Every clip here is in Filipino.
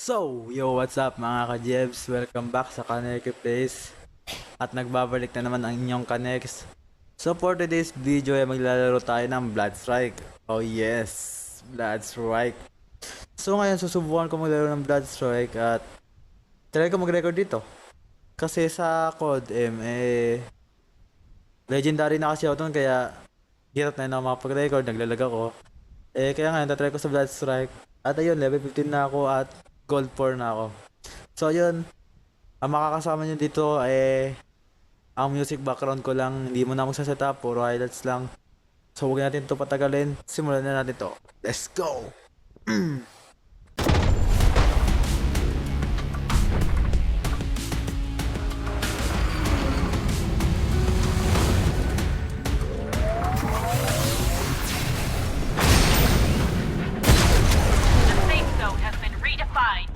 What's up mga ka-Jebs? Welcome back sa Kaneki Place. At nagbabalik na naman ang inyong Kanex. So for today's video ay maglalaro tayo ng Blood Strike. Oh yes, Blood Strike. So ngayon susubukan ko maglaro ng Blood Strike at try ko mag-record dito. Kasi sa Code M legendary na kasi ako dun, kaya hirap na ako makapag-record, naglalag ako. Kaya ngayon tatry ko sa Blood Strike. At ayun, level 15 na ako at gold 4 na ako. So ayun, ang makakasama nyo dito ang music background ko lang. Hindi mo na magsaset up, puro highlights lang. So huwag natin ito patagalin, simulan na natin to. Let's go! The safe zone has been redefined.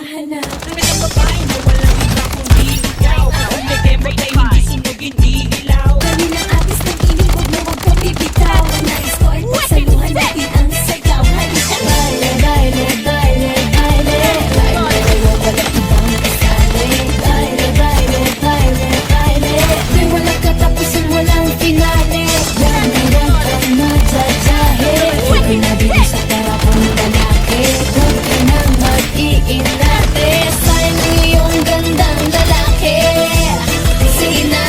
naghahanap. Ang isang babae na walang iba kundi ikaw. Kung may demo tayo hindi sunugin, di ilaw. Kami ng atis ng inig, huwag mo huwag kang bibitaw. Ang nais ko ay pagsaluhan natin ang sigaw. Halika baile, baile, baile, baile. Baile, walang ibang kasali. Baile, baile, baile, baile. Di walang katapusan, walang finale. Yan na yan ang madadyahe. Huwag ka na dito sa para kong lalaki. Huwag ka nang mag-iinate. Sayang ang iyong gandang lalaki. Sige na.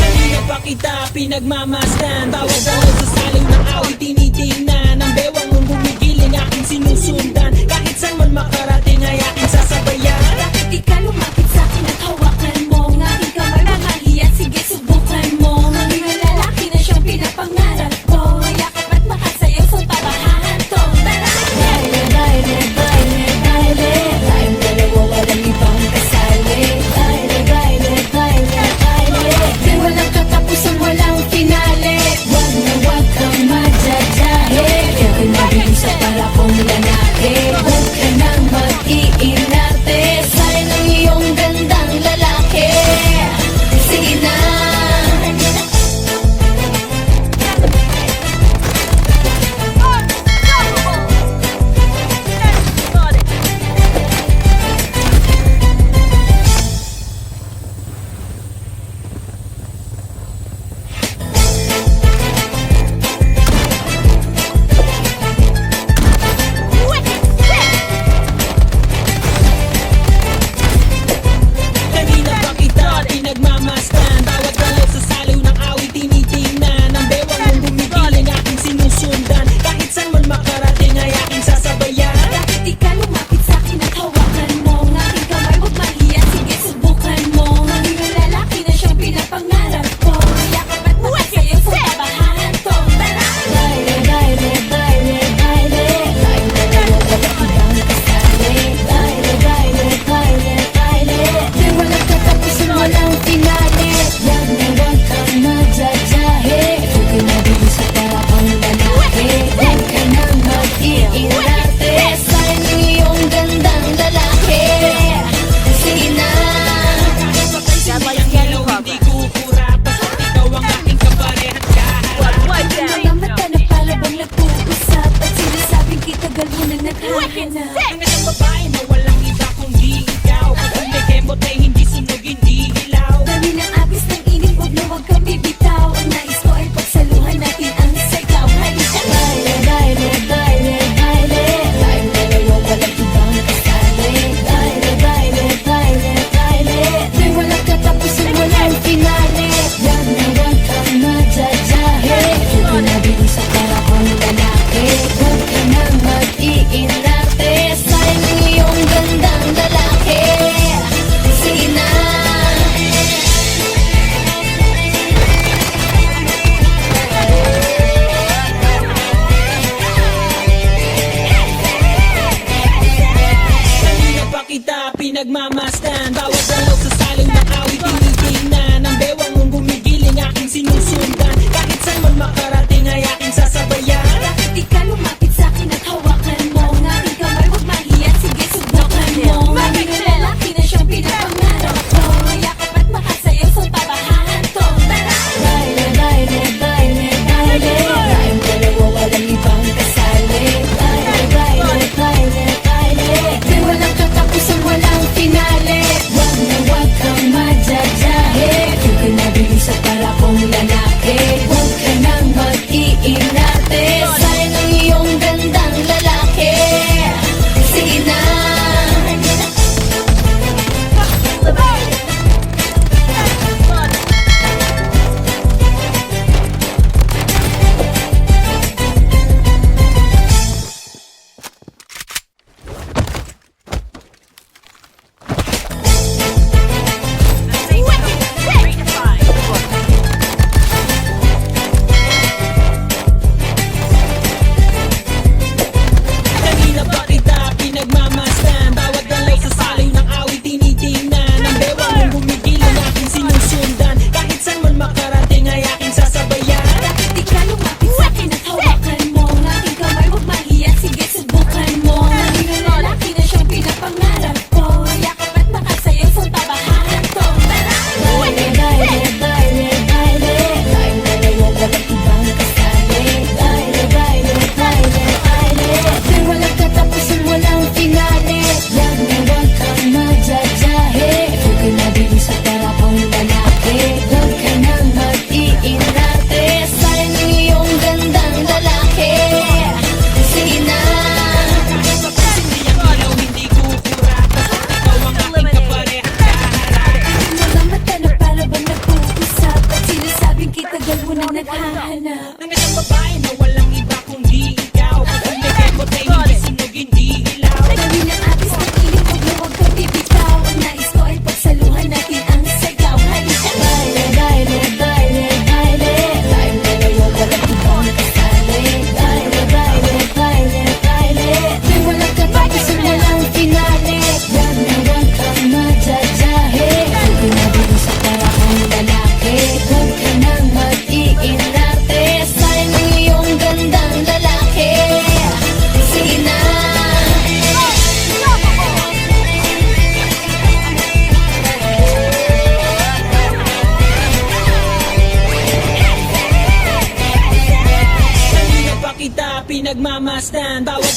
Kanina pa kita pinagmamasdan. Bawat dalaw sa saliw ng awit tinitingnan. Ang bewang mong gumigiling aking sinusundan. Kahit saan man makarating ay aking sasabayan. Bakit di ka lumapit sa'kin at hawakan mo ang aking kamay? Mamahiya, sige subukan mo. Maging ang lalaki na siyang pinapangarap ko. Yakap at makasayaw sa tabahan to. Tara! Baile, baile, baile, baile. Tayong dalawa walang ibang kasali. Baile, baile, baile, baile. Di walang katapusan, walang finale. Wag na wag kang madadyahe. Kaya pinabili sa para kong lalaki. Huwag ka nang mag-iinate. Sayang ang iyong gandang lalaki. Sige na. Kanina pa kita pinagmamasdan. Bawat dalaw sa saliw ng awit tinitingnan. Ang bewang mong gumigiling aking sinusundan. Kahit saan man makarating ay aking sasabayan. Bakit di ka lumapit sa'kin at hawakan mo ang aking kamay? Huwag mahiya, sige subukan mo. Maging ang lalaki na siyang pinapangarap ko. Yakap at makasayaw sa tabahan to. Tara! Baile, baile, baile, baile. Tayong dalawa walang ibang kasali. Baile, baile, baile, baile. Di walang katapusan, walang finale. Wag na wag kang madadyahe. Huwag ka na dito sa para kong lalaki. Huwag ka nang mag-iinate. Sayang ang iyong gandang lalaki. Sige na. Hindi kukura. Basta't ikaw ang aking kaparehat kaharap. Mga mata na para bang nag-uusap at sinasabing kitagal mo na naghahanap. Ang isang babae na walang iba kundi ikaw. Kung may demo tayo hindi sunugin, di ilaw. Dami ng agos ng init, huwag na huwag kang bibitaw. Ang nais ko ay pagsaluhan natin ang sigaw. Halika baile, baile, baile, baile. Tayong dalawa walang ibang kasali. Baile, baile, baile, baile. Di walang katapusan, walang finale. Wag na wag kang madadyahe. Huwag ka na bili sa para kong lalaki. Huwag ka nang mag-iinate. Sayang ang iyong gandang lalaki. Sige na. Kanina pa kita pinagmamasdan. Bawat dalaw sa saliw ng awit tinitingnan. Ang bewang mong gumigiling aking sinusundan. Kahit saan man makarating ay aking sasabayan. Bakit di ka lumapit sa'kin at hawakan mo ang aking kamay? Huwag mahiya, sige subukan mo. Maging ang lalaki na siyang pinapangarap ko. Yakap at makasayaw sa tabahan to. Tara! Baile, baile, baile, baile. Tayong dalawa walang ibang kasali. Baile, baile, baile, baile. Di walang katapusan, walang finale. Wag na wag kang madadyahe. Huwag ka na bili sa para kong lalaki. Huwag ka nang mag-iinate. nagmamasdan Bawat